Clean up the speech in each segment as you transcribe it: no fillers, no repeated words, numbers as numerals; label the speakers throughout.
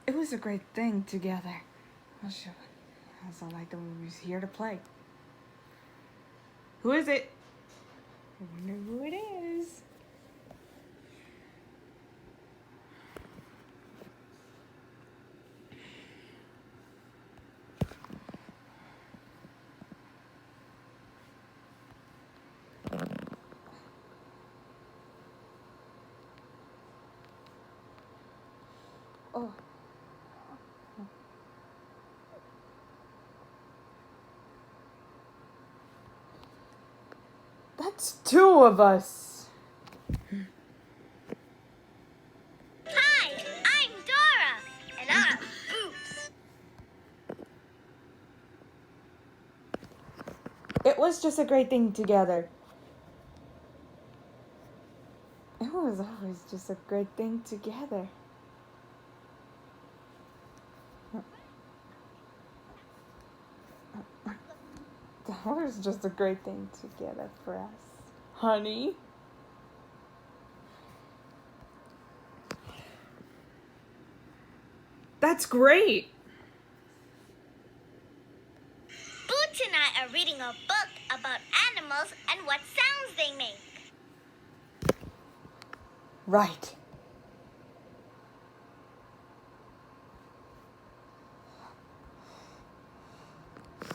Speaker 1: It was a great thing together. That's all like the was here to play. Who is it? I wonder who it is. Oh. That's two of us.
Speaker 2: Hi, I'm Dora, and I'm Boots.
Speaker 1: It was just a great thing together. It was always just a great thing together. That was just a great thing together for us. Honey? That's great.
Speaker 2: Boots and I are reading a book about animals and what sounds they make.
Speaker 1: Right.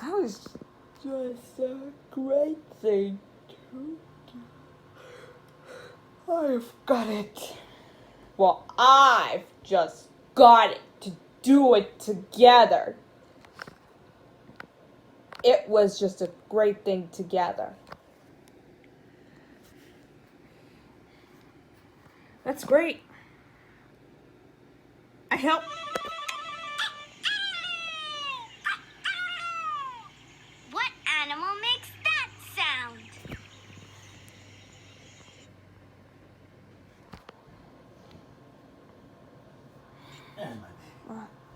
Speaker 1: That was just a great thing to do. I've got it. Well, I've just got it to do it together. It was just a great thing together. That's great. I help.
Speaker 2: What animal makes that sound?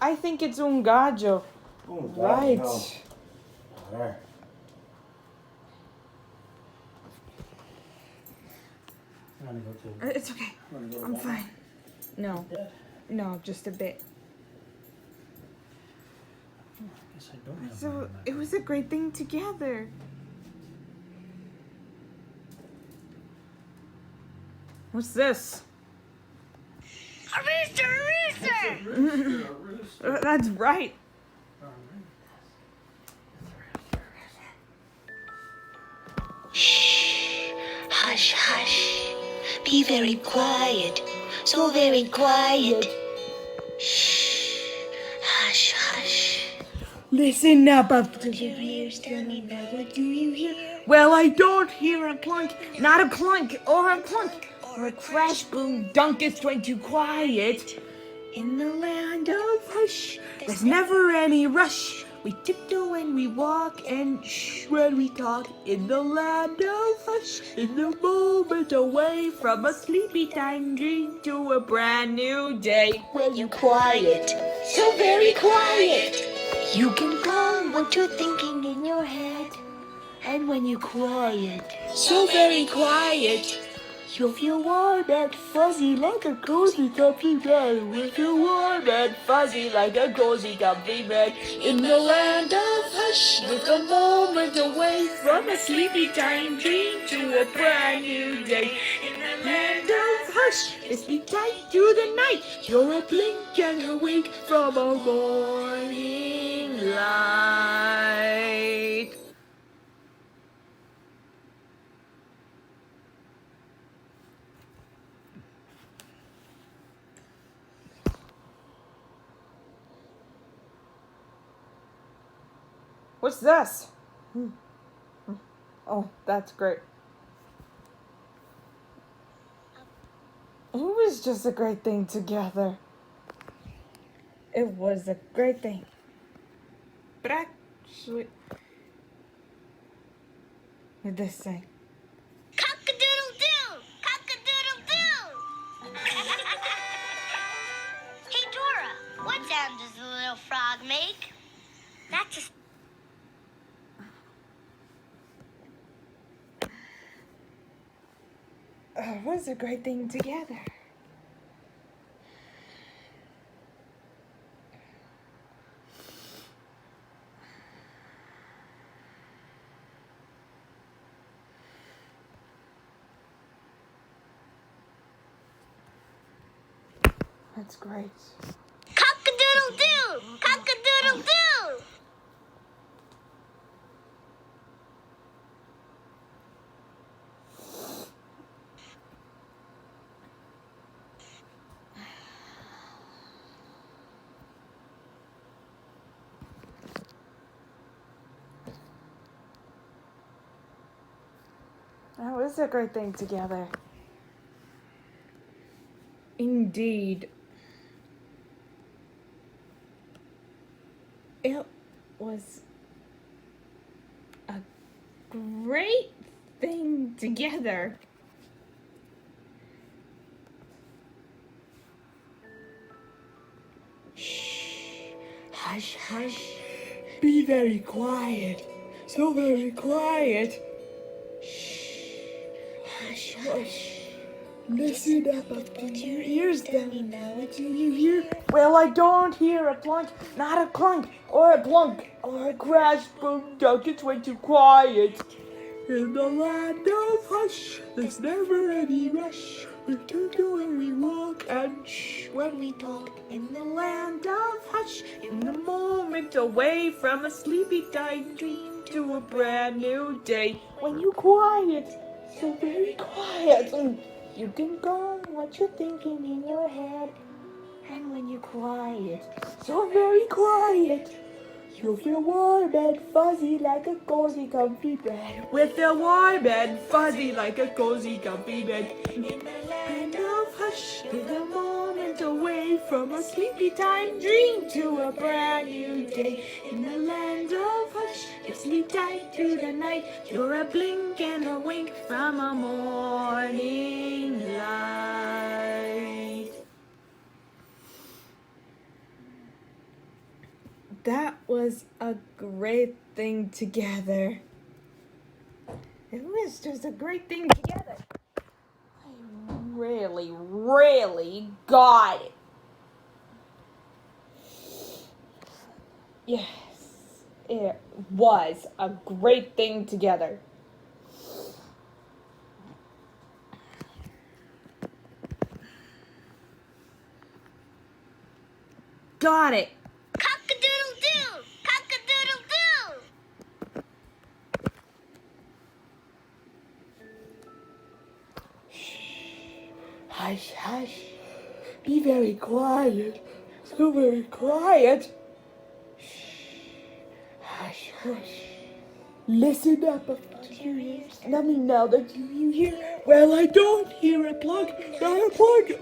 Speaker 1: I think it's un gallo. Right.
Speaker 3: There. You wanna go to?
Speaker 1: It's okay.
Speaker 3: Wanna go to
Speaker 1: I'm
Speaker 3: bed?
Speaker 1: fine. No.
Speaker 3: Dead?
Speaker 1: No, just a bit.
Speaker 3: I guess I don't have
Speaker 1: So
Speaker 3: one in that
Speaker 1: it was a great thing together. What's this?
Speaker 2: A rooster, a rooster!
Speaker 3: rooster.
Speaker 1: That's right.
Speaker 4: Shh, hush, hush. Be very quiet, so very quiet. Shh, hush, hush.
Speaker 1: Listen up.
Speaker 4: Put your ears down and now what do you hear?
Speaker 1: Well, I don't hear a clunk, not a clunk, or a clunk, or a crash, boom, dunk. It's way too quiet. In the land of hush, there's never any rush. We tiptoe when we walk and shh when we talk. In the land of hush, in the moment away from a sleepy time dream to a brand new day.
Speaker 4: When you're quiet, so very quiet. You can calm what you're thinking in your head. And when you're quiet,
Speaker 1: So very quiet.
Speaker 4: you'll feel warm and fuzzy like a cozy comfy bed.
Speaker 1: With you warm and fuzzy like a cozy comfy bed. In the land of hush, with a moment away from a sleepy time dream to a brand new day. In the land of hush, it's be tight through the night. You're a blink and a wink from a morning light. What's this? Oh, that's great. It was just a great thing together. It was a great thing. But actually, what did this say?
Speaker 2: Cock-a-doodle-doo! Cock-a-doodle-doo! Hey, Dora, what sound does the little frog make? That's a...
Speaker 1: It was a great thing together. That's great.
Speaker 2: Cock-a-doodle-doo! Cock-a-doodle-doo!
Speaker 1: That was a great thing together. Indeed. It was a great thing together.
Speaker 4: Shh. Hush, hush. Be very quiet. So very quiet. Hush, hush. Listen up, put your ears down now. What do you hear?
Speaker 1: Well, I don't hear a clunk, not a clunk, or a plunk, or a crash, boom, dunk, it's way too quiet.
Speaker 4: In the land of hush, there's never any rush. We turn to where we walk and shh when we talk.
Speaker 1: In the land of hush, in the moment away from a sleepy time dream to a brand new day. When you quiet, so very quiet, you can go what you're thinking in your head. And when you're quiet, so very quiet, you'll feel warm and fuzzy like a cozy comfy bed. We'll feel warm and fuzzy like a cozy comfy bed. In the land of hush, in the moment away from a sleepy time dream to a brand new day. In the land of hush, you sleep tight through the night. You're a blink and a wink from a morning light. That was a great thing together. It was just a great thing together. I really got it. Yes, it was a great thing together. Got it.
Speaker 2: Cock-a-doodle-doo! Cock-a-doodle-doo!
Speaker 4: Hush, hush. Be very quiet. So very quiet. Hush, hush. Listen up, put your ears. Let me know that you hear. Well, I don't hear a plug, not a plug,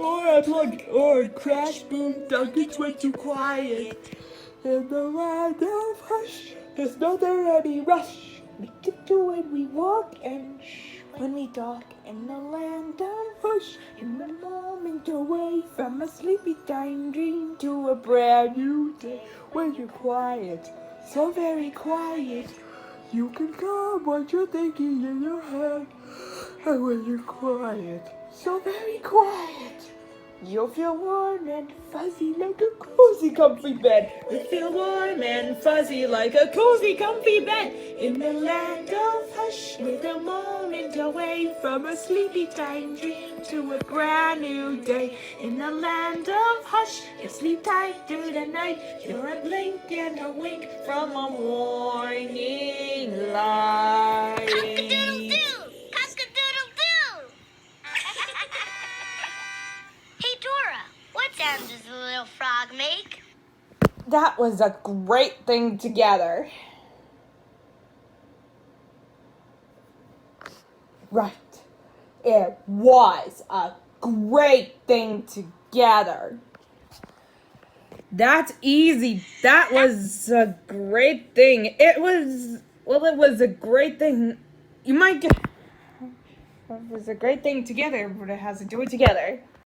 Speaker 4: or a crash, boom, dunk, it's way too quiet. In the land of hush, there's never any rush. We tiptoe when we walk and shh when we talk. In the land of hush, in the moment away from a sleepy time dream to a brand new day. When you're quiet, so very quiet, you can calm what you're thinking in your head. And when you're quiet, so very quiet, you'll feel warm and fuzzy like a cozy comfy bed. You'll feel warm and fuzzy like a cozy comfy bed. In the land of hush, with a moment away from a sleepy time dream to a brand new day. In the land of hush, you sleep tight through the night. You're a blink and a wink from a morning light.
Speaker 2: Cock-a-doodle-doo! Cock-a-doodle-doo! Hey, Dora, what sound does the little frog make?
Speaker 1: That was a great thing together. Right. It was a great thing together. That's easy. That was a great thing. It was a great thing. You might get... It was a great thing together, but it has to do it together.